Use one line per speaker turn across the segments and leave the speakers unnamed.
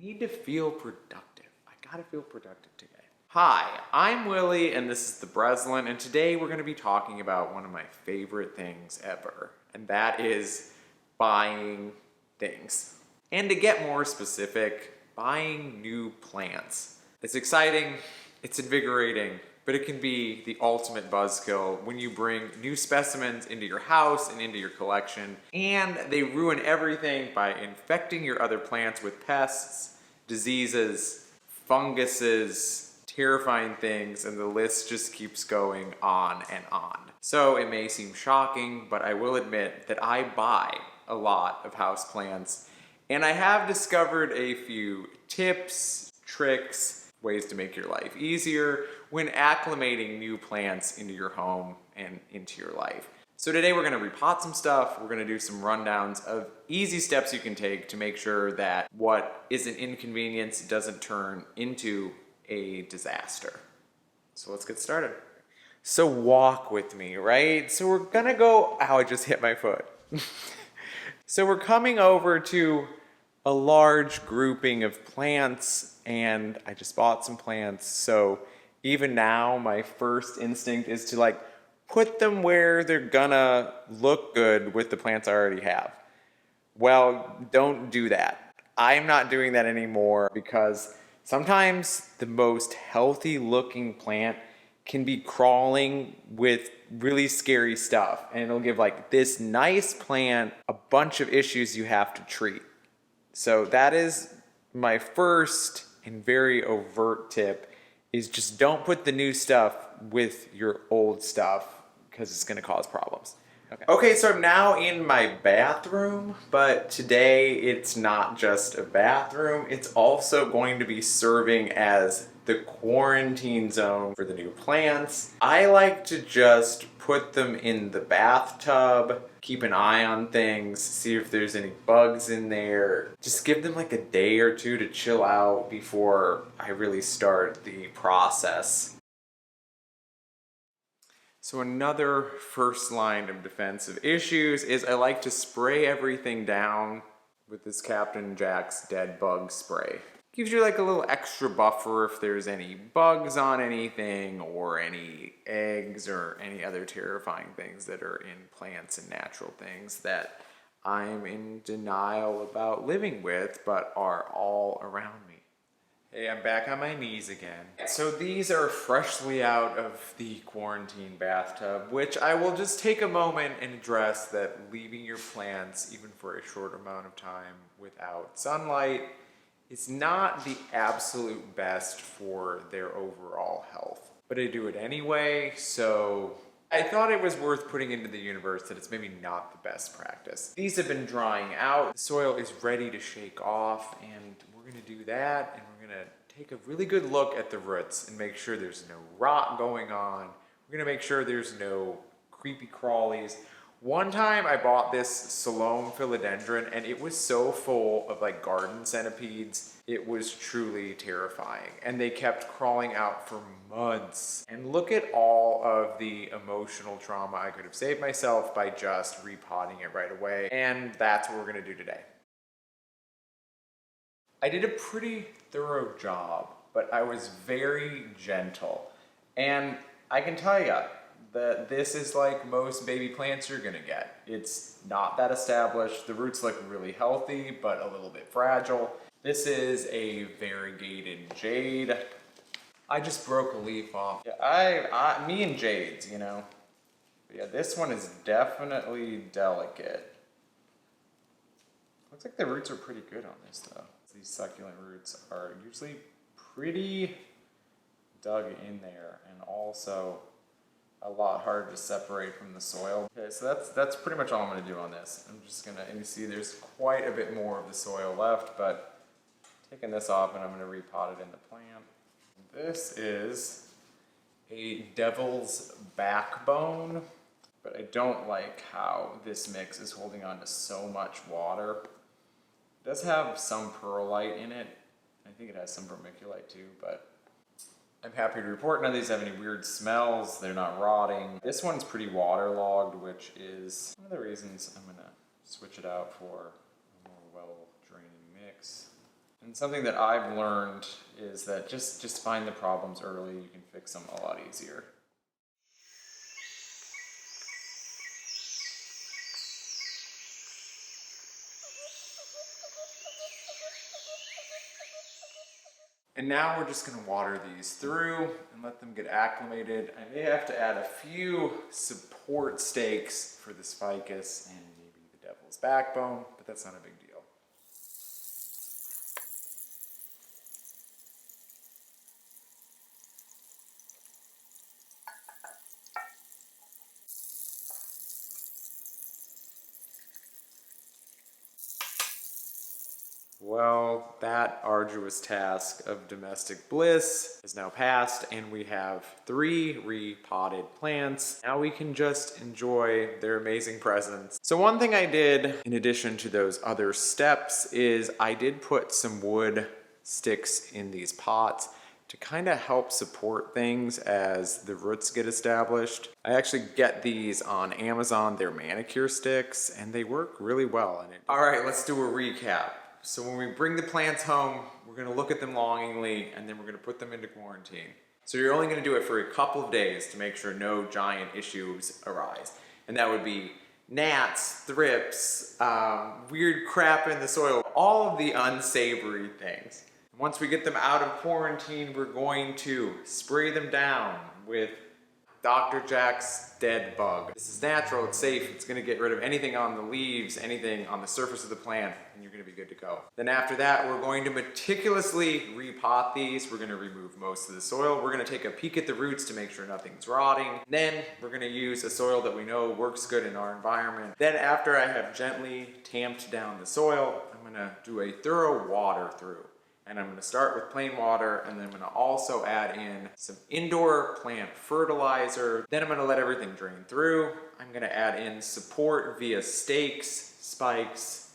need to feel productive. I gotta feel productive today. Hi, I'm Willie and this is the Breslin, and today we're gonna be talking about one of my favorite things ever, and that is buying things. And to get more specific, buying new plants. It's exciting, it's invigorating, but it can be the ultimate buzzkill when you bring new specimens into your house and into your collection, and they ruin everything by infecting your other plants with pests, diseases, funguses, terrifying things, and the list just keeps going on and on. So it may seem shocking, but I will admit that I buy a lot of houseplants, and I have discovered a few tips, tricks, ways to make your life easier when acclimating new plants into your home and into your life. So today we're gonna repot some stuff, we're gonna do some rundowns of easy steps you can take to make sure that what is an inconvenience doesn't turn into a disaster. So let's get started. So walk with me, right? So we're gonna go, ow, I just hit my foot. So we're coming over to a large grouping of plants, and I just bought some plants. So even now, my first instinct is to put them where they're gonna look good with the plants I already have. Well, don't do that. I'm not doing that anymore because sometimes the most healthy looking plant can be crawling with really scary stuff, and it'll give this nice plant a bunch of issues you have to treat. So that is my first and very overt tip, is just don't put the new stuff with your old stuff because it's gonna cause problems. Okay, so I'm now in my bathroom, but today it's not just a bathroom, it's also going to be serving as the quarantine zone for the new plants. I like to just put them in the bathtub, keep an eye on things, see if there's any bugs in there. Just give them a day or two to chill out before I really start the process. So another first line of defensive issues is I like to spray everything down with this Captain Jack's Dead Bug Spray. Gives you a little extra buffer if there's any bugs on anything or any eggs or any other terrifying things that are in plants and natural things that I'm in denial about living with but are all around me. Hey, I'm back on my knees again. So these are freshly out of the quarantine bathtub, which I will just take a moment and address that leaving your plants, even for a short amount of time without sunlight, is not the absolute best for their overall health. But I do it anyway, so I thought it was worth putting into the universe that it's maybe not the best practice. These have been drying out, the soil is ready to shake off, and we're gonna do that, and we're gonna take a really good look at the roots and make sure there's no rot going on. We're gonna make sure there's no creepy crawlies. One time I bought this Salome philodendron and it was so full of garden centipedes, it was truly terrifying. And they kept crawling out for months. And look at all of the emotional trauma I could have saved myself by just repotting it right away. And that's what we're gonna do today. I did a pretty thorough job, but I was very gentle. And I can tell you that this is like most baby plants you're gonna get. It's not that established. The roots look really healthy, but a little bit fragile. This is a variegated jade. I just broke a leaf off. Yeah, me and jades, you know. But yeah, this one is definitely delicate. Looks like the roots are pretty good on this though. These succulent roots are usually pretty dug in there and also a lot harder to separate from the soil. Okay, so that's pretty much all I'm gonna do on this. I'm just gonna, and you see there's quite a bit more of the soil left, but taking this off and I'm gonna repot it in the plant. This is a devil's backbone, but I don't like how this mix is holding on to so much water. It does have some perlite in it. I think it has some vermiculite too, but I'm happy to report none of these have any weird smells. They're not rotting. This one's pretty waterlogged, which is one of the reasons I'm gonna switch it out for a more well-draining mix. And something that I've learned is that just find the problems early, you can fix them a lot easier. And now we're just gonna water these through and let them get acclimated. I may have to add a few support stakes for this ficus and maybe the devil's backbone, but that's not a big deal. Well, that arduous task of domestic bliss is now past, and we have 3 repotted plants. Now we can just enjoy their amazing presence. So one thing I did, in addition to those other steps, is I did put some wood sticks in these pots to kind of help support things as the roots get established. I actually get these on Amazon. They're manicure sticks, and they work really well. All right, let's do a recap. So when we bring the plants home, we're gonna look at them longingly, and then we're gonna put them into quarantine. So you're only gonna do it for a couple of days to make sure no giant issues arise. And that would be gnats, thrips, weird crap in the soil, all of the unsavory things. Once we get them out of quarantine, we're going to spray them down with Dr. Jack's dead bug. This is natural, it's safe, it's gonna get rid of anything on the leaves, anything on the surface of the plant, and you're gonna be good to go. Then after that, we're going to meticulously repot these. We're gonna remove most of the soil. We're gonna take a peek at the roots to make sure nothing's rotting. Then we're gonna use a soil that we know works good in our environment. Then after I have gently tamped down the soil, I'm gonna do a thorough water through. And I'm gonna start with plain water, and then I'm gonna also add in some indoor plant fertilizer. Then I'm gonna let everything drain through. I'm gonna add in support via stakes, spikes,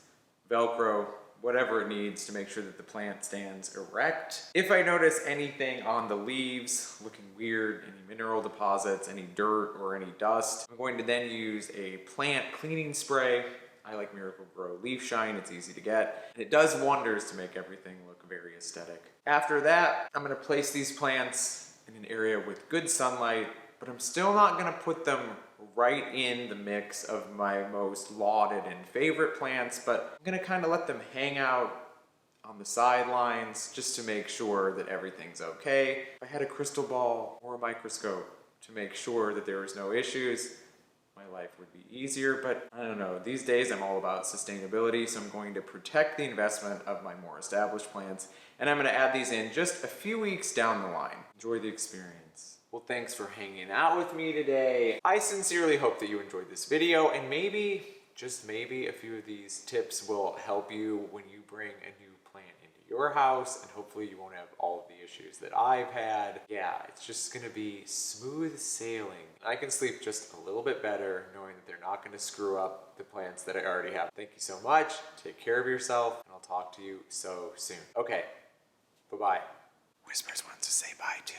Velcro, whatever it needs to make sure that the plant stands erect. If I notice anything on the leaves looking weird, any mineral deposits, any dirt or any dust, I'm going to then use a plant cleaning spray. I like Miracle-Gro Leaf Shine, it's easy to get. And it does wonders to make everything look very aesthetic. After that, I'm gonna place these plants in an area with good sunlight, but I'm still not gonna put them right in the mix of my most lauded and favorite plants, but I'm gonna kind of let them hang out on the sidelines just to make sure that everything's okay. If I had a crystal ball or a microscope to make sure that there was no issues, my life would be easier, but I don't know. These days I'm all about sustainability, so I'm going to protect the investment of my more established plants, and I'm gonna add these in just a few weeks down the line. Enjoy the experience. Well, thanks for hanging out with me today. I sincerely hope that you enjoyed this video, and maybe, just maybe, a few of these tips will help you when you bring a new plant into your house, and hopefully you won't have all of the issues that I've had. Yeah, it's just gonna be smooth sailing. I can sleep just a little bit better knowing that they're not gonna screw up the plants that I already have. Thank you so much. Take care of yourself, and I'll talk to you so soon. Okay, bye-bye. Whispers wants to say bye too.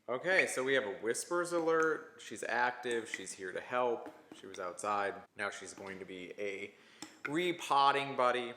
Okay, so we have a Whispers alert. She's active, she's here to help. She was outside. Now she's going to be a repotting buddy.